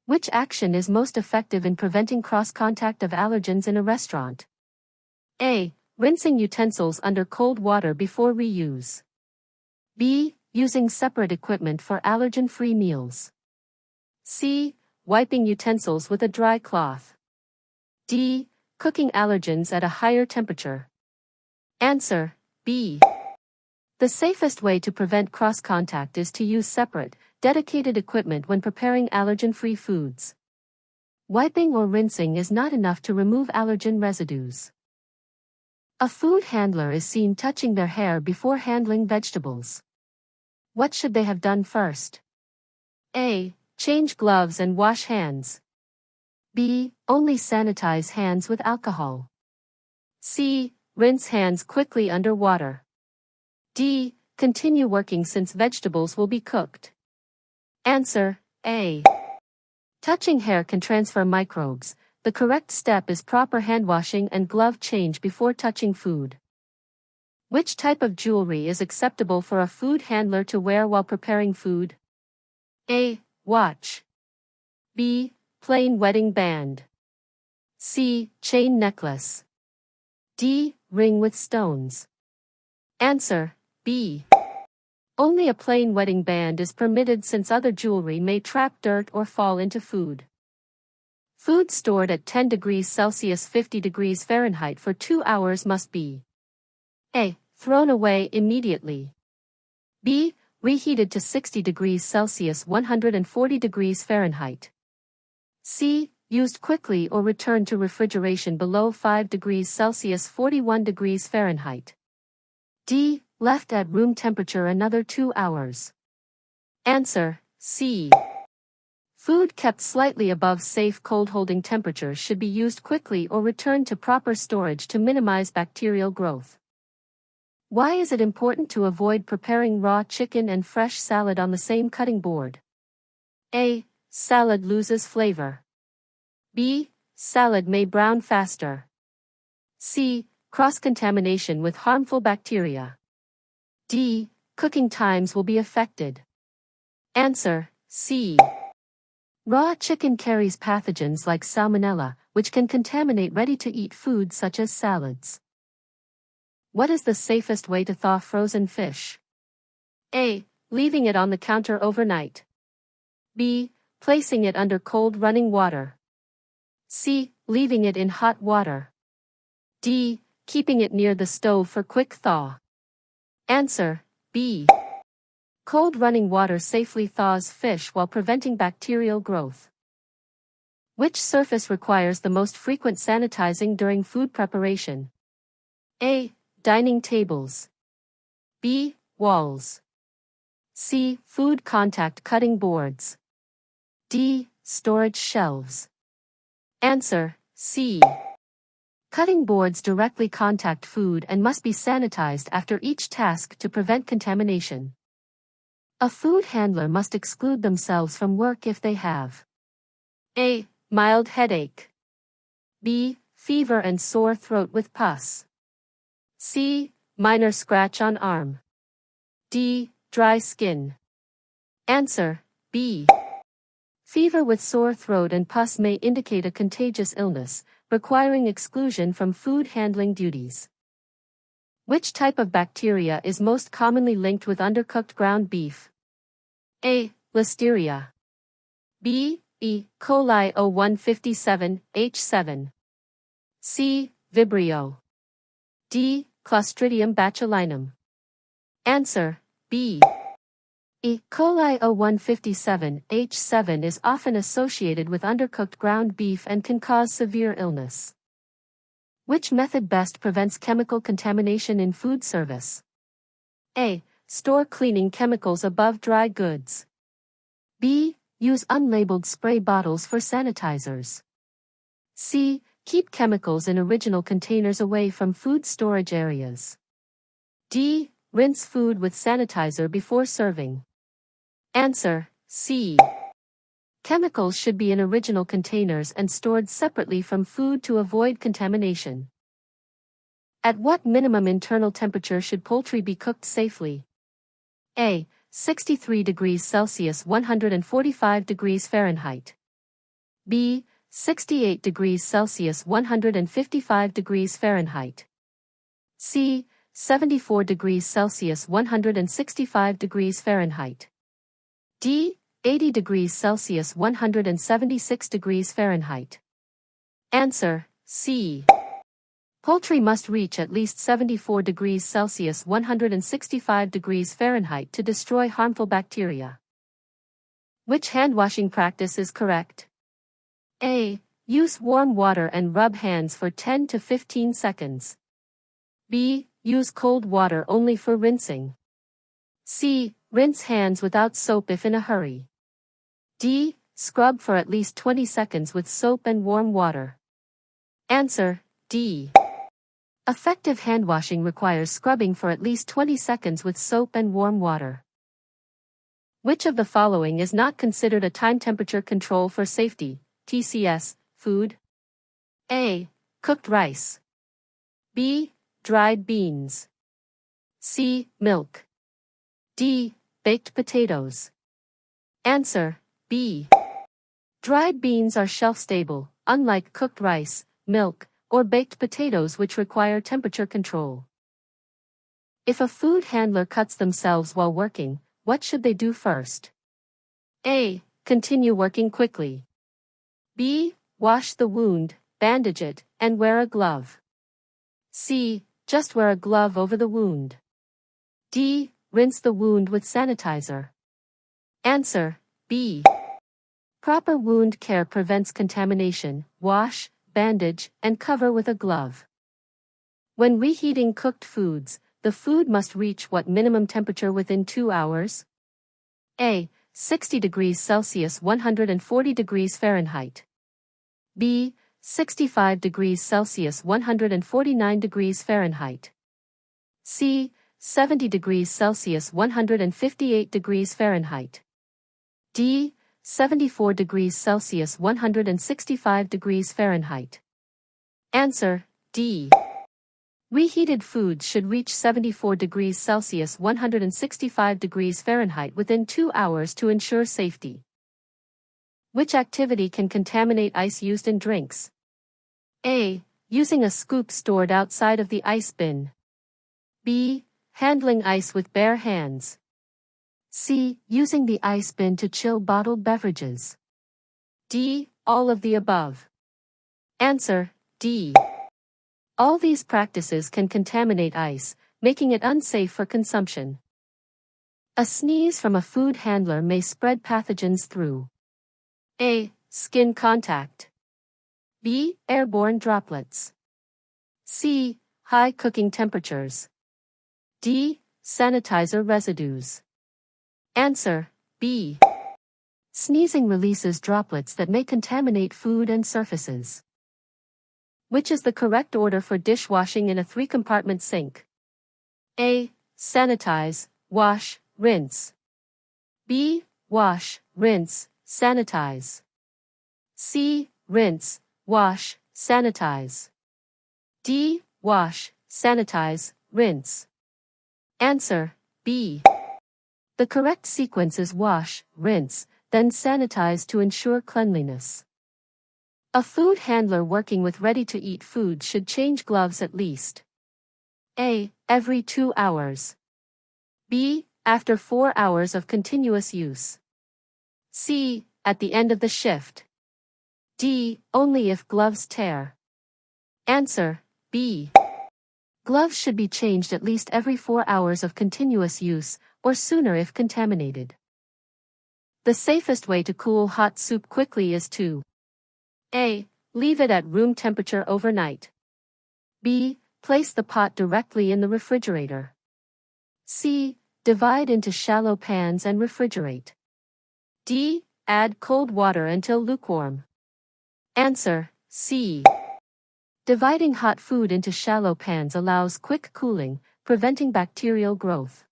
Which action is most effective in preventing cross-contact of allergens in a restaurant? A. Rinsing utensils under cold water before reuse. B. Using separate equipment for allergen-free meals. C. Wiping utensils with a dry cloth. D. Cooking allergens at a higher temperature. Answer: B. The safest way to prevent cross-contact is to use separate, dedicated equipment when preparing allergen-free foods. Wiping or rinsing is not enough to remove allergen residues. A food handler is seen touching their hair before handling vegetables. What should they have done first? A. Change gloves and wash hands. B. Only sanitize hands with alcohol. C. Rinse hands quickly under water. D. Continue working since vegetables will be cooked. Answer: A. Touching hair can transfer microbes. The correct step is proper hand washing and glove change before touching food. Which type of jewelry is acceptable for a food handler to wear while preparing food? A. Watch. B. Plain wedding band. C. Chain necklace. D. Ring with stones. Answer: B. Only a plain wedding band is permitted since other jewelry may trap dirt or fall into food. Food stored at 10 degrees Celsius 50 degrees Fahrenheit for 2 hours must be A. Thrown away immediately. B. Reheated to 60 degrees Celsius 140 degrees Fahrenheit. C. Used quickly or returned to refrigeration below 5 degrees Celsius 41 degrees Fahrenheit. D. Left at room temperature another 2 hours. Answer: C. Food kept slightly above safe cold holding temperature should be used quickly or returned to proper storage to minimize bacterial growth. Why is it important to avoid preparing raw chicken and fresh salad on the same cutting board? A. Salad loses flavor. B. Salad may brown faster. C. Cross-contamination with harmful bacteria. D. Cooking times will be affected. Answer: C. Raw chicken carries pathogens like salmonella, which can contaminate ready-to-eat food such as salads. What is the safest way to thaw frozen fish? A. Leaving it on the counter overnight. B. Placing it under cold running water. C. Leaving it in hot water. D. Keeping it near the stove for quick thaw. Answer: B. Cold running water safely thaws fish while preventing bacterial growth. Which surface requires the most frequent sanitizing during food preparation? A. Dining tables. B. Walls. C. Food contact cutting boards. D. Storage shelves. Answer: C. Cutting boards directly contact food and must be sanitized after each task to prevent contamination. A food handler must exclude themselves from work if they have A. Mild headache. B. Fever and sore throat with pus. C. Minor scratch on arm. D. Dry skin. Answer: B. Fever with sore throat and pus may indicate a contagious illness, requiring exclusion from food handling duties. Which type of bacteria is most commonly linked with undercooked ground beef? A. Listeria. B. E. coli O157H7. C. Vibrio. D. Clostridium botulinum. Answer: B. E. coli O157H7 is often associated with undercooked ground beef and can cause severe illness. Which method best prevents chemical contamination in food service? A. Store cleaning chemicals above dry goods. B. Use unlabeled spray bottles for sanitizers. C. Keep chemicals in original containers away from food storage areas. D. Rinse food with sanitizer before serving. Answer: C. Chemicals should be in original containers and stored separately from food to avoid contamination. At what minimum internal temperature should poultry be cooked safely? A. 63 degrees Celsius 145 degrees Fahrenheit. B. 68 degrees Celsius 155 degrees Fahrenheit. C. 74 degrees Celsius 165 degrees Fahrenheit. D. 80 degrees Celsius 176 degrees Fahrenheit. Answer, C. Poultry must reach at least 74 degrees Celsius 165 degrees Fahrenheit to destroy harmful bacteria. Which hand-washing practice is correct? A. Use warm water and rub hands for 10 to 15 seconds. B. Use cold water only for rinsing. C. Rinse hands without soap if in a hurry. D. Scrub for at least 20 seconds with soap and warm water. Answer, D. Effective hand washing requires scrubbing for at least 20 seconds with soap and warm water. Which of the following is not considered a time temperature control for safety, TCS, food? A. Cooked rice. B. Dried beans. C. Milk. D. Baked potatoes. Answer, B. Dried beans are shelf-stable, unlike cooked rice, milk, or baked potatoes which require temperature control. If a food handler cuts themselves while working, what should they do first? A. Continue working quickly. B. Wash the wound, bandage it, and wear a glove. C. Just wear a glove over the wound. D. Rinse the wound with sanitizer. Answer, B. Proper wound care prevents contamination. Wash, bandage, and cover with a glove. When reheating cooked foods, the food must reach what minimum temperature within 2 hours? A. 60 degrees Celsius 140 degrees Fahrenheit. B. 65 degrees Celsius 149 degrees Fahrenheit. C. 70 degrees Celsius 158 degrees Fahrenheit. D. 74 degrees Celsius 165 degrees Fahrenheit. Answer, D. Reheated foods should reach 74 degrees Celsius 165 degrees Fahrenheit within 2 hours to ensure safety. Which activity can contaminate ice used in drinks? A. Using a scoop stored outside of the ice bin. B. Handling ice with bare hands. C. Using the ice bin to chill bottled beverages. D. All of the above. Answer, D. All these practices can contaminate ice, making it unsafe for consumption. A sneeze from a food handler may spread pathogens through A. Skin contact. B. Airborne droplets. C. High cooking temperatures. D. Sanitizer residues. Answer, B. Sneezing releases droplets that may contaminate food and surfaces. Which is the correct order for dishwashing in a 3-compartment sink? A. Sanitize, wash, rinse. B. Wash, rinse, sanitize. C. Rinse, wash, sanitize. D. Wash, sanitize, rinse. Answer, B. The correct sequence is wash, rinse, then sanitize to ensure cleanliness. A food handler working with ready-to-eat food should change gloves at least A. Every 2 hours. B. After 4 hours of continuous use. C. At the end of the shift. D. Only if gloves tear. Answer, B. Gloves should be changed at least every 4 hours of continuous use, or sooner if contaminated. The safest way to cool hot soup quickly is to A. Leave it at room temperature overnight. B. Place the pot directly in the refrigerator. C. Divide into shallow pans and refrigerate. D. Add cold water until lukewarm. Answer, C. Dividing hot food into shallow pans allows quick cooling, preventing bacterial growth.